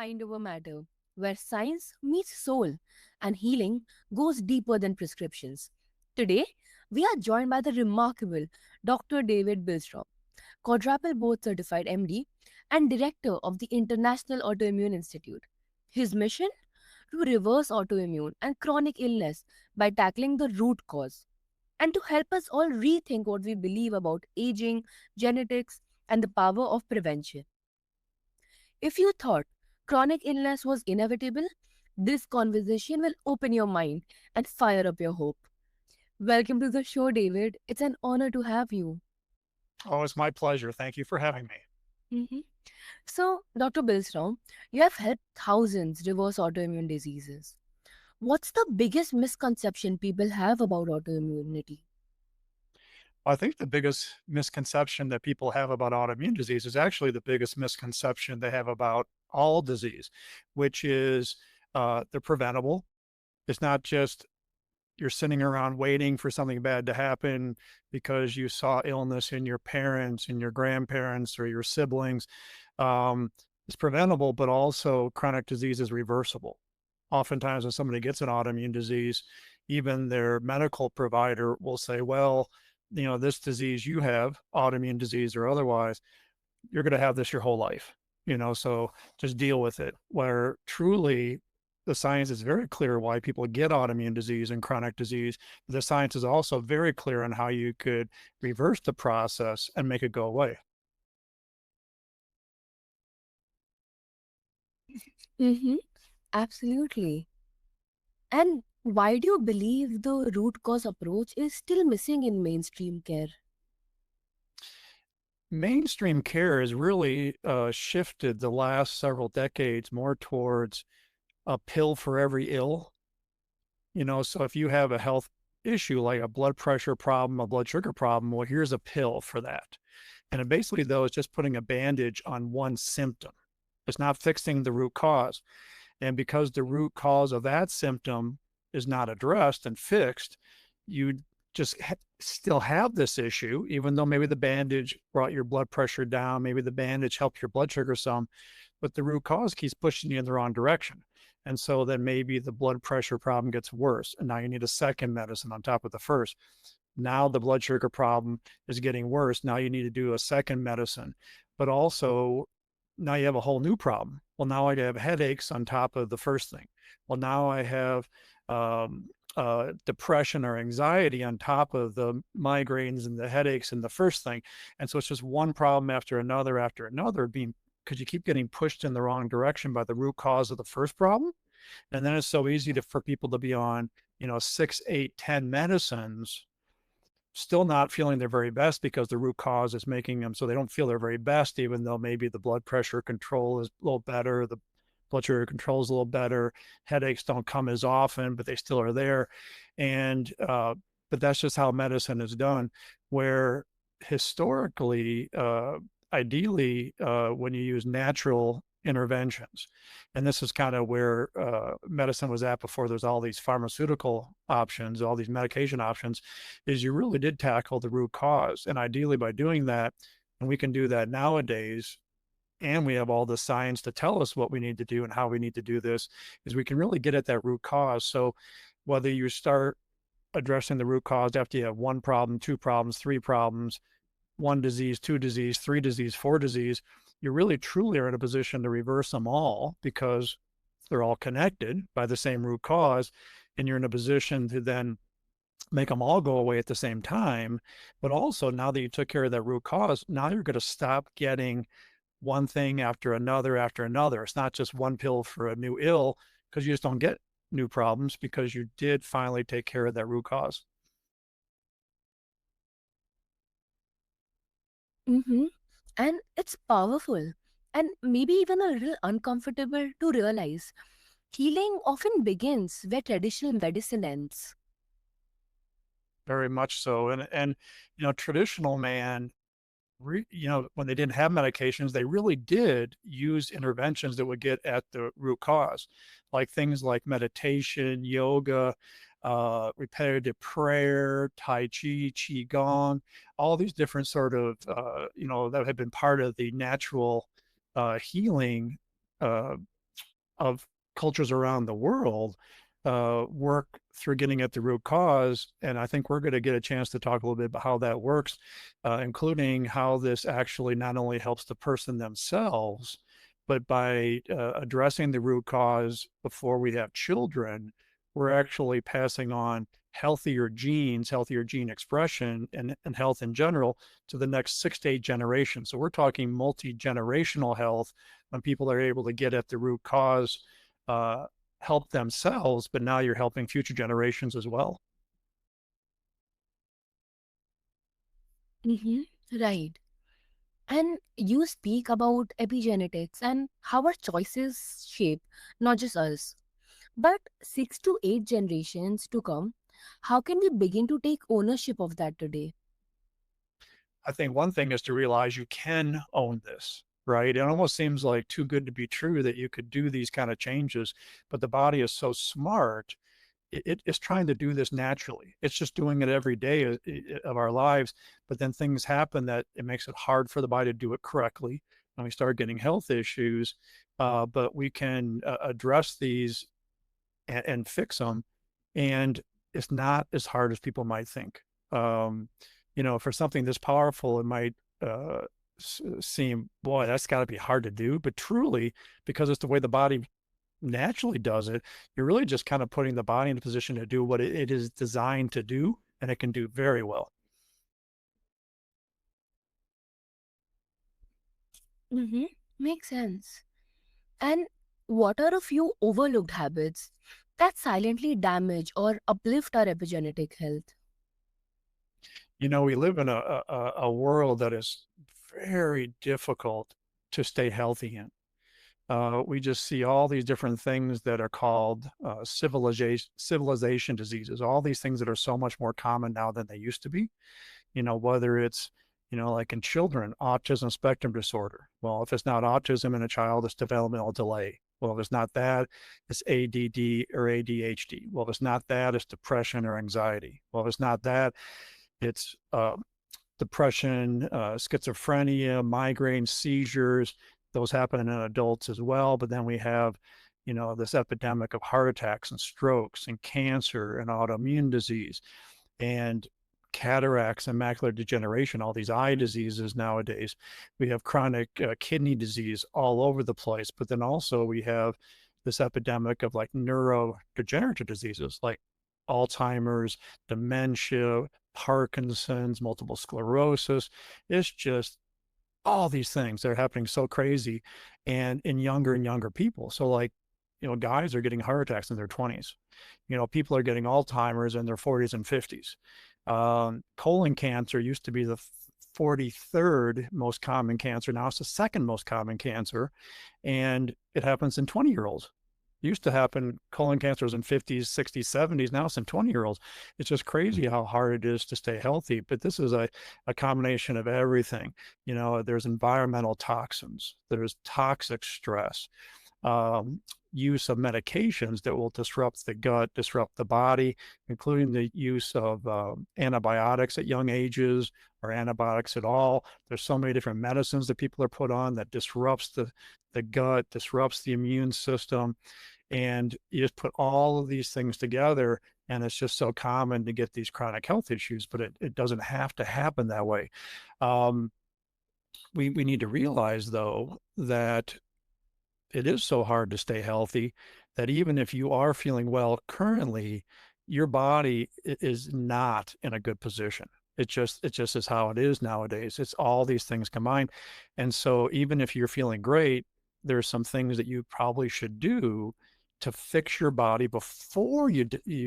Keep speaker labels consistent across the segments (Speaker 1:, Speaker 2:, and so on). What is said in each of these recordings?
Speaker 1: Mind over Matter, where science meets soul and healing goes deeper than prescriptions. Today, we are joined by the remarkable Dr. David Bilstrom, quadruple board certified MD and director of the International Autoimmune Institute. His mission? To reverse autoimmune and chronic illness by tackling the root cause, and to help us all rethink what we believe about aging, genetics, and the power of prevention. If you thought chronic illness was inevitable, this conversation will open your mind and fire up your hope. Welcome to the show, David. It's an honor to have you.
Speaker 2: Oh, it's my pleasure. Thank you for having me.
Speaker 1: Mhm. So, Dr. Bilstrom, you have helped thousands reverse autoimmune diseases. What's the biggest misconception people have about autoimmunity?
Speaker 2: I think the biggest misconception that people have about autoimmune disease is actually the biggest misconception they have about all disease, which is they're preventable. It's not just you're sitting around waiting for something bad to happen because you saw illness in your parents and your grandparents or your siblings. Um, it's preventable, but also chronic disease is reversible. Oftentimes, when somebody gets an autoimmune disease, even their medical provider will say, well, this disease you have, autoimmune disease or otherwise, you're going to have this your whole life, so just deal with it. Where truly the science is very clear why people get autoimmune disease and chronic disease. The science is also very clear on how you could reverse the process and make it go away.
Speaker 1: Mm-hmm. Absolutely. And why do you believe the root cause approach is still missing in mainstream care?
Speaker 2: Mainstream care has really shifted the last several decades more towards a pill for every ill. So if you have a health issue like a blood pressure problem, a blood sugar problem, well, here's a pill for that. And it basically, though, is just putting a bandage on one symptom. It's not fixing the root cause. And because the root cause of that symptom is not addressed and fixed, you just still have this issue, even though maybe the bandage brought your blood pressure down, maybe the bandage helped your blood sugar some, but the root cause keeps pushing you in the wrong direction. And so then maybe the blood pressure problem gets worse. And now you need a second medicine on top of the first. Now the blood sugar problem is getting worse. Now you need to do a second medicine. But also, now you have a whole new problem. Well, now I have headaches on top of the first thing. Well, now I have um, depression or anxiety on top of the migraines and the headaches and the first thing. And so it's just one problem after another being because you keep getting pushed in the wrong direction by the root cause of the first problem. And then it's so easy for people to be on, 6, 8, 10 medicines, still not feeling their very best because the root cause is making them so they don't feel their very best, even though maybe the blood pressure control is a little better, the blood sugar control is a little better, headaches don't come as often, but they still are there. And, but that's just how medicine is done, where historically, ideally, when you use natural interventions, and this is kind of where medicine was at before there's all these pharmaceutical options, all these medication options, is you really did tackle the root cause. And ideally by doing that, and we can do that nowadays, and we have all the science to tell us what we need to do and how we need to do this, is we can really get at that root cause. So whether you start addressing the root cause after you have one problem, two problems, three problems, one disease, two disease, three disease, four disease, you really truly are in a position to reverse them all because they're all connected by the same root cause. And you're in a position to then make them all go away at the same time. But also, now that you took care of that root cause, now you're going to stop getting one thing after another after another. It's not just one pill for a new ill because you just don't get new problems because you did finally take care of that root cause.
Speaker 1: Mm-hmm. And it's powerful and maybe even a little uncomfortable to realize. Healing often begins where traditional medicine ends.
Speaker 2: Very much so. And traditional man, when they didn't have medications, they really did use interventions that would get at the root cause, like things like meditation, yoga, repetitive prayer, Tai Chi, Qigong, all these different sort of, that have been part of the natural healing uh, of cultures around the world work through getting at the root cause. And I think we're going to get a chance to talk a little bit about how that works, including how this actually not only helps the person themselves, but by addressing the root cause before we have children, we're actually passing on healthier genes, healthier gene expression, and health in general to the next 6 to 8 generations. So we're talking multi-generational health when people are able to get at the root cause, uh, help themselves, but now you're helping future generations as well.
Speaker 1: Mm-hmm. Right. And you speak about epigenetics and how our choices shape not just us, but 6 to 8 generations to come. How can we begin to take ownership of that today?
Speaker 2: I think one thing is to realize you can own this, right? It almost seems like too good to be true that you could do these kind of changes, but the body is so smart. It is trying to do this naturally. It's just doing it every day of our lives. But then things happen that it makes it hard for the body to do it correctly. And we start getting health issues. But we can address these and fix them. And it's not as hard as people might think. Um, for something this powerful, it might uh, seem, boy, that's got to be hard to do. But truly, because it's the way the body naturally does it, you're really just kind of putting the body in a position to do what it is designed to do, and it can do very well.
Speaker 1: Mm-hmm. Makes sense. And what are a few overlooked habits that silently damage or uplift our epigenetic health?
Speaker 2: We live in a world that is very difficult to stay healthy in. We just see all these different things that are called civilization diseases, all these things that are so much more common now than they used to be. Whether it's, like in children, autism spectrum disorder. Well, if it's not autism in a child, it's developmental delay. Well, if it's not that, it's ADD or ADHD. Well, if it's not that, it's depression or anxiety. Well, if it's not that, it's depression, schizophrenia, migraine, seizures. Those happen in adults as well. But then we have, this epidemic of heart attacks and strokes and cancer and autoimmune disease and cataracts and macular degeneration, all these eye diseases nowadays. We have chronic kidney disease all over the place. But then also we have this epidemic of like neurodegenerative diseases like Alzheimer's, dementia, Parkinson's, multiple sclerosis. It's just all these things that are happening so crazy and younger people. So like, guys are getting heart attacks in their 20s. People are getting Alzheimer's in their 40s and 50s. Colon cancer used to be the 43rd most common cancer. Now it's the second most common cancer, and it happens in 20-year-olds. It used to happen, colon cancers in 50s, 60s, 70s. Now it's in 20-year-olds. It's just crazy how hard it is to stay healthy. But this is a combination of everything. There's environmental toxins, there's toxic stress, use of medications that will disrupt the gut, disrupt the body, including the use of antibiotics at young ages or antibiotics at all. There's so many different medicines that people are put on that disrupts the gut, disrupts the immune system. And you just put all of these things together, and it's just so common to get these chronic health issues, but it doesn't have to happen that way. Um, we need to realize, though, that it is so hard to stay healthy that even if you are feeling well currently, your body is not in a good position. It just is how it is nowadays. It's all these things combined. And so even if you're feeling great, there's some things that you probably should do to fix your body before you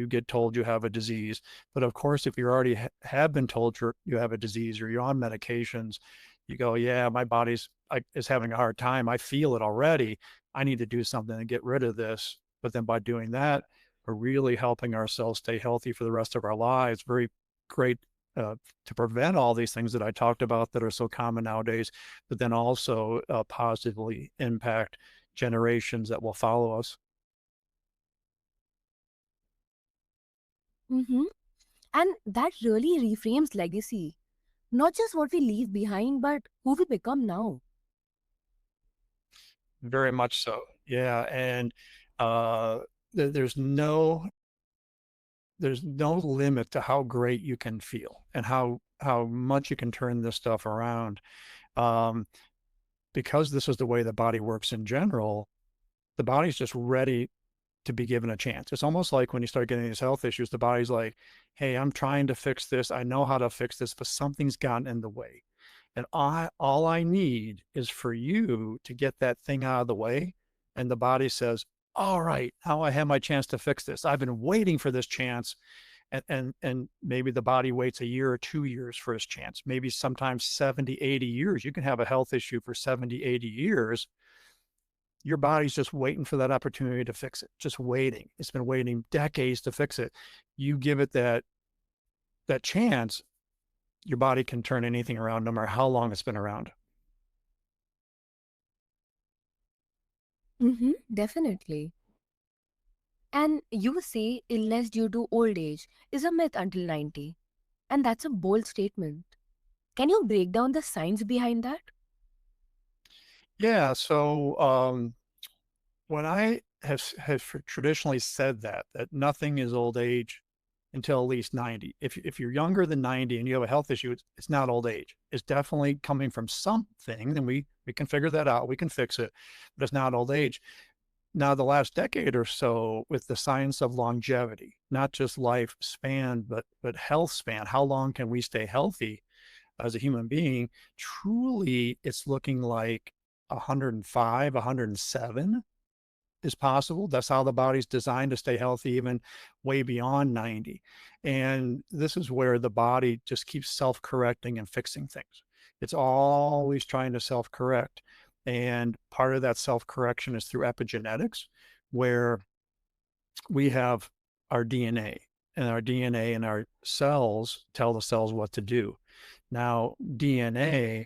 Speaker 2: get told you have a disease. But of course, if you already have been told you have a disease or you're on medications, you go, yeah, my body's is having a hard time. I feel it already. I need to do something to get rid of this. But then by doing that, we're really helping ourselves stay healthy for the rest of our lives. Very great to prevent all these things that I talked about that are so common nowadays, but then also positively impact generations that will follow us.
Speaker 1: Mm-hmm. And that really reframes legacy, not just what we leave behind, but who we become now.
Speaker 2: Very much so. Yeah, and uh, there's no limit to how great you can feel and how much you can turn this stuff around. Um, because this is the way the body works in general, the body's just ready to be given a chance. It's almost like when you start getting these health issues, the body's like, "Hey, I'm trying to fix this. I know how to fix this, but something's gotten in the way. And all I need is for you to get that thing out of the way." And the body says, "All right, now I have my chance to fix this. I've been waiting for this chance." And maybe the body waits a year or 2 years for its chance. Maybe sometimes 70, 80 years. You can have a health issue for 70, 80 years. Your body's just waiting for that opportunity to fix it, just waiting. It's been waiting decades to fix it. You give it that chance, your body can turn anything around no matter how long it's been around.
Speaker 1: Mm-hmm, definitely. And you say illness due to old age is a myth until 90. And that's a bold statement. Can you break down the science behind that?
Speaker 2: Yeah, so when I have traditionally said that nothing is old age until at least 90. If you're younger than 90 and you have a health issue, it's not old age. It's definitely coming from something, and we can figure that out. We can fix it, but it's not old age. Now, the last decade or so, with the science of longevity, not just life span, but health span, how long can we stay healthy as a human being? Truly, it's looking like 105, 107 is possible. That's how the body's designed to stay healthy, even way beyond 90. And this is where the body just keeps self correcting and fixing things. It's always trying to self correct. And part of that self correction is through epigenetics, where we have our DNA, and our DNA and our cells tell the cells what to do. Now, DNA,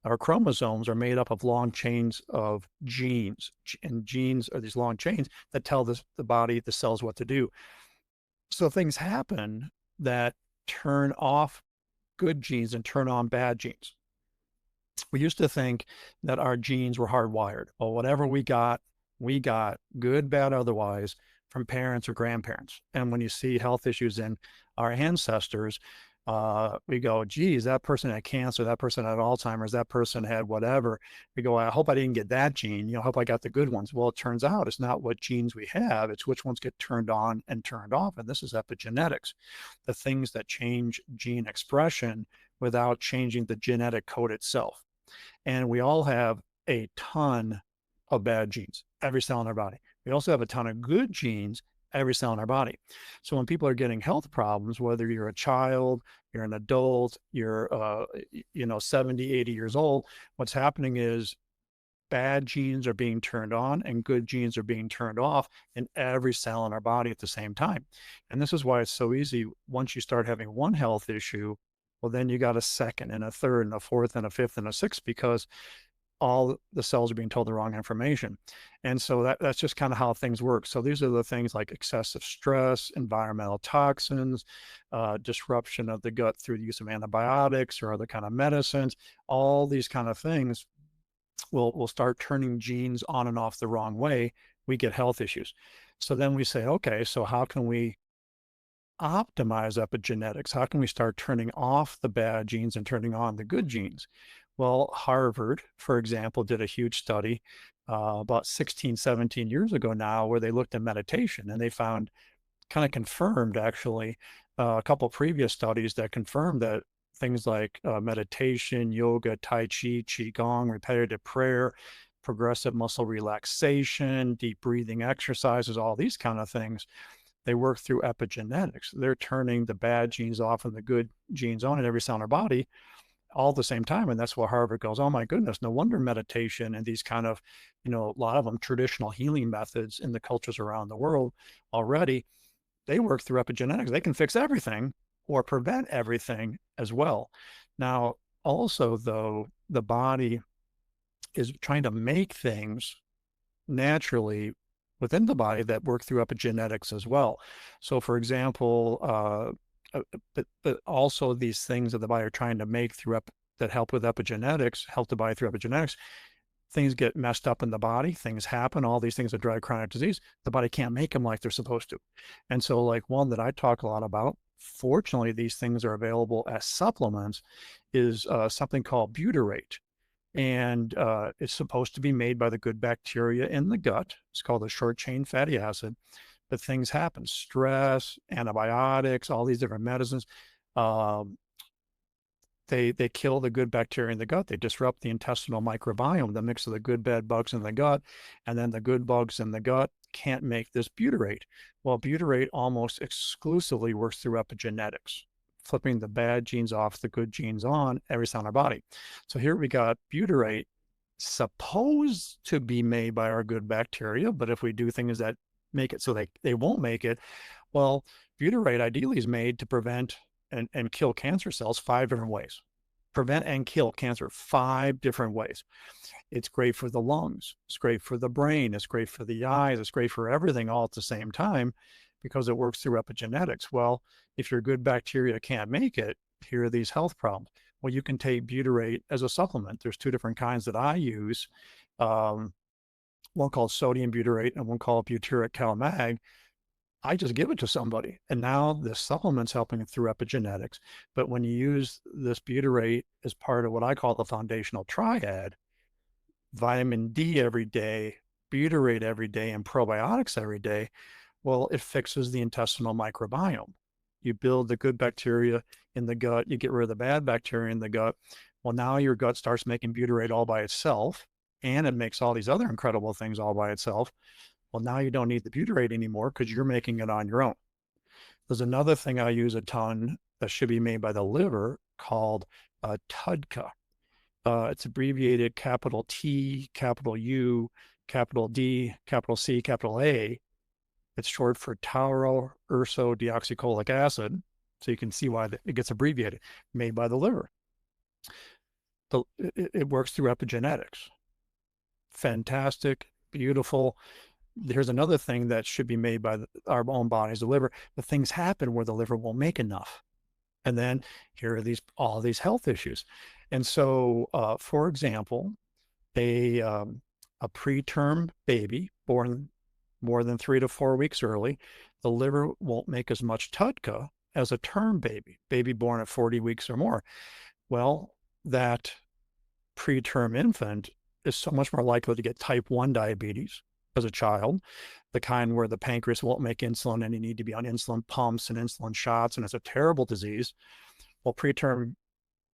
Speaker 2: our chromosomes are made up of long chains of genes, and genes are these long chains that tell the body, the cells what to do. So things happen that turn off good genes and turn on bad genes. We used to think that our genes were hardwired. Well, whatever we got good, bad, otherwise from parents or grandparents. And when you see health issues in our ancestors, we go, geez, that person had cancer, that person had Alzheimer's, that person had whatever. We go, I hope I didn't get that gene. I hope I got the good ones. Well, it turns out it's not what genes we have, it's which ones get turned on and turned off. And this is epigenetics, the things that change gene expression without changing the genetic code itself. And we all have a ton of bad genes, every cell in our body. We also have a ton of good genes, every cell in our body. So when people are getting health problems, whether you're a child, you're an adult, you're 70, 80 years old, what's happening is bad genes are being turned on and good genes are being turned off in every cell in our body at the same time. And this is why it's so easy. Once you start having one health issue, well, then you got a second and a third and a fourth and a fifth and a sixth, because all the cells are being told the wrong information. And so that's just kind of how things work. So these are the things like excessive stress, environmental toxins, disruption of the gut through the use of antibiotics or other kind of medicines. All these kind of things will start turning genes on and off the wrong way. We get health issues. So then we say, okay, so how can we optimize epigenetics? How can we start turning off the bad genes and turning on the good genes? Well, Harvard, for example, did a huge study about 16, 17 years ago now, where they looked at meditation, and they found, kind of confirmed actually, a couple previous studies that confirmed that things like meditation, yoga, tai chi, qigong, repetitive prayer, progressive muscle relaxation, deep breathing exercises, all these kind of things, they work through epigenetics. They're turning the bad genes off and the good genes on in every cell in our body all at the same time. And that's what Harvard goes, oh my goodness, no wonder meditation and these kind of, a lot of them traditional healing methods in the cultures around the world already, they work through epigenetics. They can fix everything or prevent everything as well. Now, also, though, the body is trying to make things naturally within the body that work through epigenetics as well. So, for example, but also these things that the body are trying to make through that help with epigenetics, help the body through epigenetics, things get messed up in the body, things happen, all these things that drive chronic disease, the body can't make them like they're supposed to. And so, like one that I talk a lot about, fortunately, these things are available as supplements, is something called butyrate. And it's supposed to be made by the good bacteria in the gut. It's called a short chain fatty acid. But things happen, stress, antibiotics, all these different medicines. Um, they kill the good bacteria in the gut. They disrupt the intestinal microbiome, the mix of the good bad bugs in the gut, and then the good bugs in the gut can't make this butyrate. Well, butyrate almost exclusively works through epigenetics, flipping the bad genes off, the good genes on every cell in our body. So here we got butyrate supposed to be made by our good bacteria, but if we do things that make it so they won't make it, well, butyrate ideally is made to prevent and kill cancer cells 5 different ways. Prevent and kill cancer 5 different ways. It's great for the lungs. It's great for the brain. It's great for the eyes. It's great for everything all at the same time because it works through epigenetics. Well, if your good bacteria can't make it, here are these health problems. Well, you can take butyrate as a supplement. There's 2 different kinds that I use. Um, one called sodium butyrate and one called butyric calamag. I just give it to somebody. And now this supplement's helping through epigenetics. But when you use this butyrate as part of what I call the foundational triad, vitamin D every day, butyrate every day, and probiotics every day, well, it fixes the intestinal microbiome. You build the good bacteria in the gut, you get rid of the bad bacteria in the gut. Well, now your gut starts making butyrate all by itself, and it makes all these other incredible things all by itself. Well, now you don't need the butyrate anymore because you're making it on your own. There's another thing I use a ton that should be made by the liver called TUDCA. It's abbreviated capital T, capital U, capital D, capital C, capital A. It's short for tauro urso deoxycholic acid. So you can see why it gets abbreviated, made by the liver. It works through epigenetics. Fantastic, beautiful. Here's another thing that should be made by our own bodies, the liver. The things happen where the liver won't make enough. And then here are all these health issues. And so, for example, a preterm baby born more than 3 to 4 weeks early, the liver won't make as much TUDCA as a term baby born at 40 weeks or more. Well, that preterm infant is so much more likely to get type 1 diabetes as a child, the kind where the pancreas won't make insulin and you need to be on insulin pumps and insulin shots, and it's a terrible disease. Well, preterm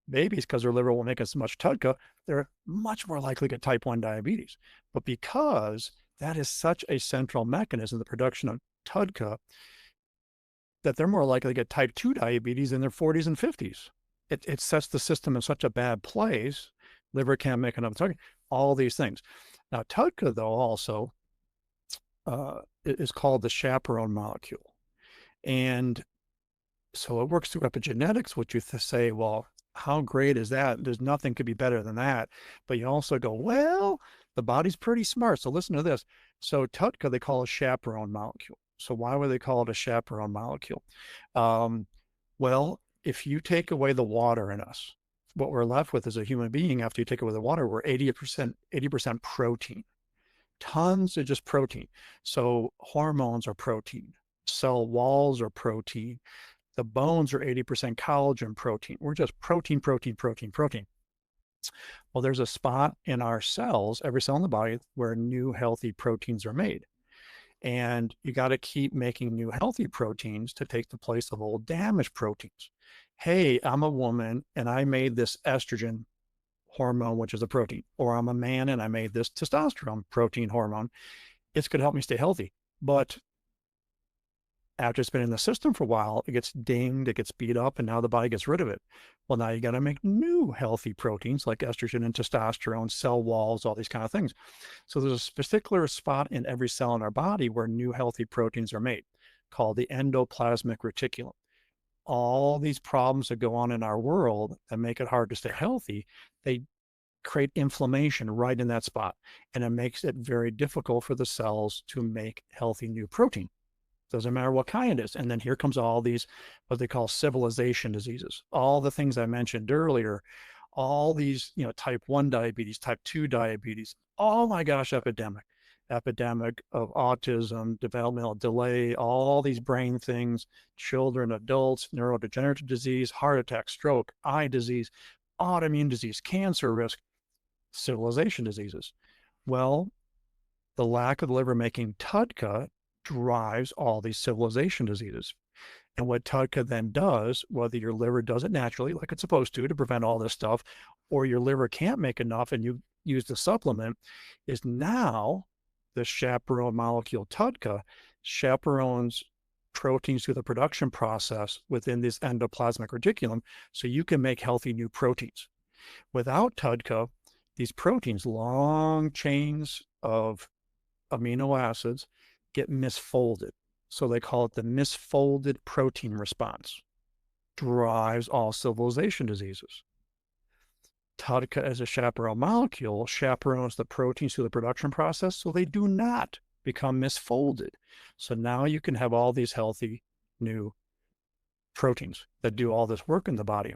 Speaker 2: babies, because their liver won't make as much TUDCA, they're much more likely to get type 1 diabetes. But because that is such a central mechanism, the production of TUDCA, that they're more likely to get type 2 diabetes in their 40s and 50s. It sets the system in such a bad place. Liver can't make enough TUDCA, all these things. Now, TUDCA, though, also is called the chaperone molecule. And so it works through epigenetics, which you say, well, how great is that? There's nothing could be better than that. But you also go, well, the body's pretty smart. So listen to this. So TUDCA, they call a chaperone molecule. So why would they call it a chaperone molecule? Well, if you take away the water in us, what we're left with as a human being after you take away the water, we're 80% protein. Tons of just protein. So hormones are protein. Cell walls are protein. The bones are 80% collagen protein. We're just protein, protein, protein, protein. Well, there's a spot in our cells, every cell in the body, where new healthy proteins are made. And you got to keep making new healthy proteins to take the place of old damaged proteins. Hey, I'm a woman and I made this estrogen hormone, which is a protein, or I'm a man and I made this testosterone protein hormone. It's going to help me stay healthy. But after it's been in the system for a while, it gets dinged, it gets beat up, and now the body gets rid of it. Well, now you got to make new healthy proteins like estrogen and testosterone, cell walls, all these kind of things. So there's a particular spot in every cell in our body where new healthy proteins are made, called the endoplasmic reticulum. All these problems that go on in our world that make it hard to stay healthy, they create inflammation right in that spot. And it makes it very difficult for the cells to make healthy new protein. Doesn't matter what kind it is. And then here comes all these, what they call civilization diseases. All the things I mentioned earlier, all these, type 1 diabetes, type 2 diabetes, oh my gosh, epidemic of autism, developmental delay, all these brain things, children, adults, neurodegenerative disease, heart attack, stroke, eye disease, autoimmune disease, cancer risk, civilization diseases. Well, the lack of the liver making TUDCA drives all these civilization diseases. And what TUDCA then does, whether your liver does it naturally, like it's supposed to prevent all this stuff, or your liver can't make enough and you use the supplement, is now the chaperone molecule TUDCA chaperones proteins through the production process within this endoplasmic reticulum so you can make healthy new proteins. Without TUDCA, these proteins, long chains of amino acids, get misfolded. So they call it the misfolded protein response. Drives all civilization diseases. TUDCA as a chaperone molecule chaperones the proteins through the production process so they do not become misfolded. So now you can have all these healthy new proteins that do all this work in the body.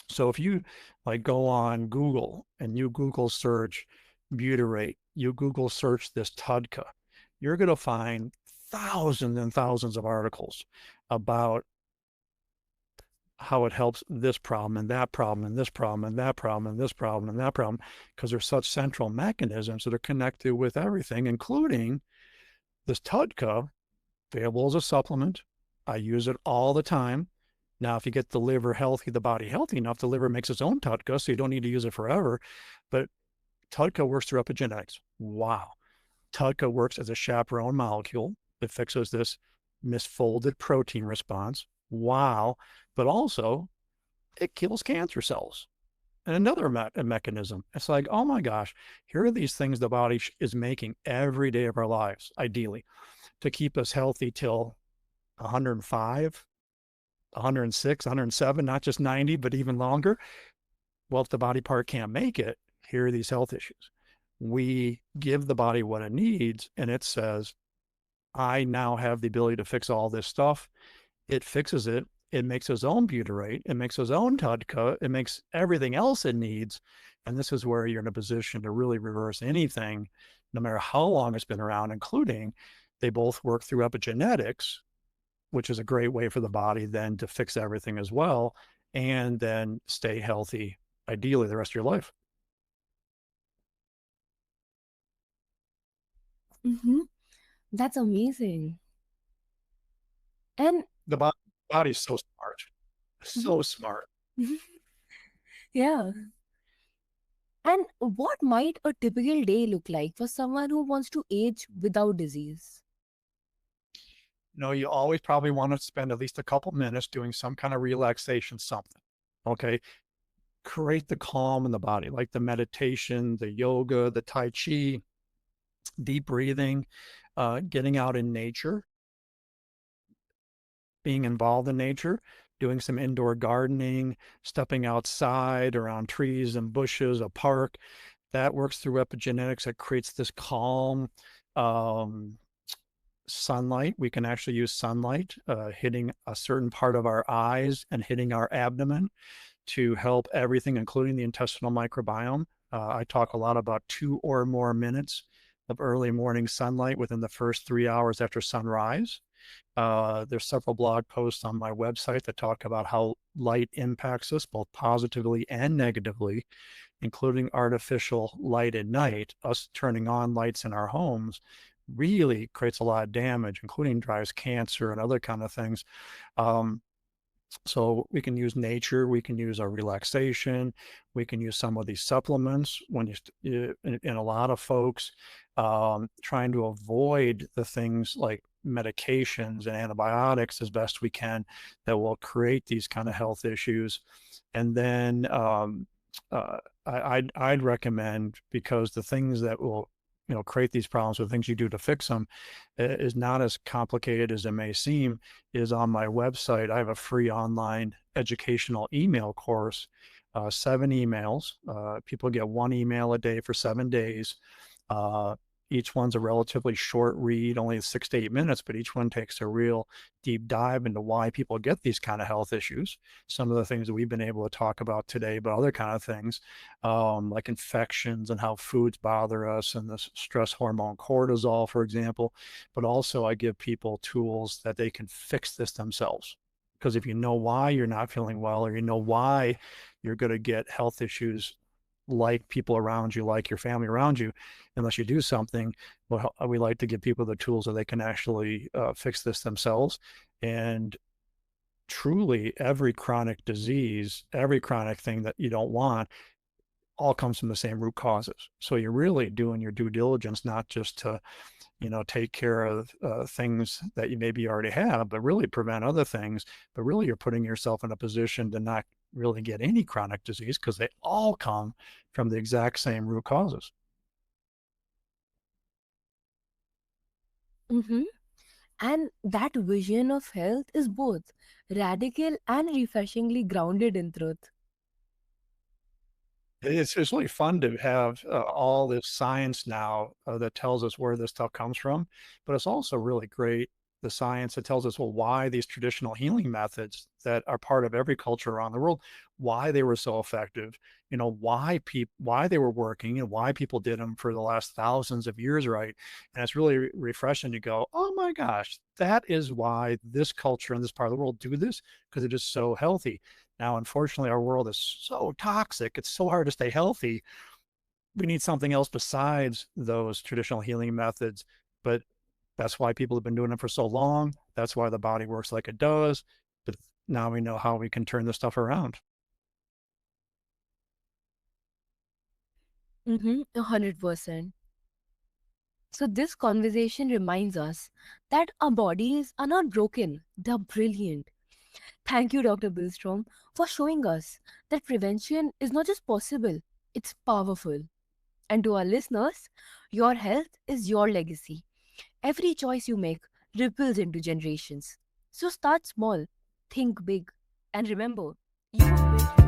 Speaker 2: So if you like go on Google and you Google search butyrate, you Google search this TUDCA, you're going to find thousands and thousands of articles about how it helps this problem and that problem and this problem and that problem and this problem and that problem, because there's such central mechanisms that are connected with everything, including this TUDCA, available as a supplement. I use it all the time. Now, if you get the liver healthy, the body healthy enough, the liver makes its own TUDCA, so you don't need to use it forever. But TUDCA works through epigenetics. Wow. TUDCA works as a chaperone molecule that fixes this misfolded protein response. Wow. But also, it kills cancer cells. And another mechanism. It's like, oh my gosh, here are these things the body is making every day of our lives, ideally, to keep us healthy till 105, 106, 107, not just 90, but even longer. Well, if the body part can't make it, here are these health issues. We give the body what it needs, and it says, I now have the ability to fix all this stuff. It fixes it. It makes its own butyrate. It makes its own TUDCA. It makes everything else it needs. And this is where you're in a position to really reverse anything, no matter how long it's been around, including they both work through epigenetics, which is a great way for the body then to fix everything as well, and then stay healthy, ideally, the rest of your life.
Speaker 1: Mm-hmm. That's amazing. And
Speaker 2: The body's so smart, so smart.
Speaker 1: yeah. And what might a typical day look like for someone who wants to age without disease?
Speaker 2: You always probably want to spend at least a couple minutes doing some kind of relaxation, something. Okay. Create the calm in the body, like the meditation, the yoga, the Tai Chi, deep breathing, getting out in nature, being involved in nature, doing some indoor gardening, stepping outside around trees and bushes, a park. That works through epigenetics. It creates this calm. Sunlight, we can actually use sunlight hitting a certain part of our eyes and hitting our abdomen to help everything, including the intestinal microbiome. I talk a lot about 2 or more minutes of early morning sunlight within the first 3 hours after sunrise. There's several blog posts on my website that talk about how light impacts us both positively and negatively, including artificial light at night. Us turning on lights in our homes really creates a lot of damage, including drives cancer and other kind of things. So we can use nature, we can use our relaxation, we can use some of these supplements when in a lot of folks trying to avoid the things like medications and antibiotics as best we can that will create these kind of health issues. And then I'd recommend, because the things that will create these problems, or things you do to fix them, is not as complicated as it may seem, is on my website. I have a free online educational email course, 7 emails. People get 1 email a day for 7 days. Each one's a relatively short read, only 6 to 8 minutes, but each one takes a real deep dive into why people get these kind of health issues. Some of the things that we've been able to talk about today, but other kind of things like infections and how foods bother us and the stress hormone cortisol, for example. But also, I give people tools that they can fix this themselves. Because if you know why you're not feeling well, or you know why you're going to get health issues like people around you, like your family around you, unless you do something, well, we like to give people the tools so they can actually fix this themselves. And truly, every chronic disease, every chronic thing that you don't want, all comes from the same root causes. So you're really doing your due diligence, not just to take care of things that you maybe already have, but really prevent other things. But really, you're putting yourself in a position to not really get any chronic disease because they all come from the exact same root causes.
Speaker 1: Mm-hmm. And that vision of health is both radical and refreshingly grounded in truth.
Speaker 2: It's really fun to have all this science now that tells us where this stuff comes from, but it's also really great the science that tells us well why these traditional healing methods that are part of every culture around the world, why they were so effective, why they were working and why people did them for the last thousands of years, right? And it's really refreshing to go, oh my gosh, that is why this culture in this part of the world do this because it is so healthy. Now, unfortunately, our world is so toxic. It's so hard to stay healthy. We need something else besides those traditional healing methods. But that's why people have been doing it for so long. That's why the body works like it does. But now we know how we can turn this stuff around.
Speaker 1: Mm-hmm. 100%. So, this conversation reminds us that our bodies are not broken, they're brilliant. Thank you, Dr. Bilstrom, for showing us that prevention is not just possible, it's powerful. And to our listeners, your health is your legacy. Every choice you make ripples into generations. So start small, think big, and remember, you were built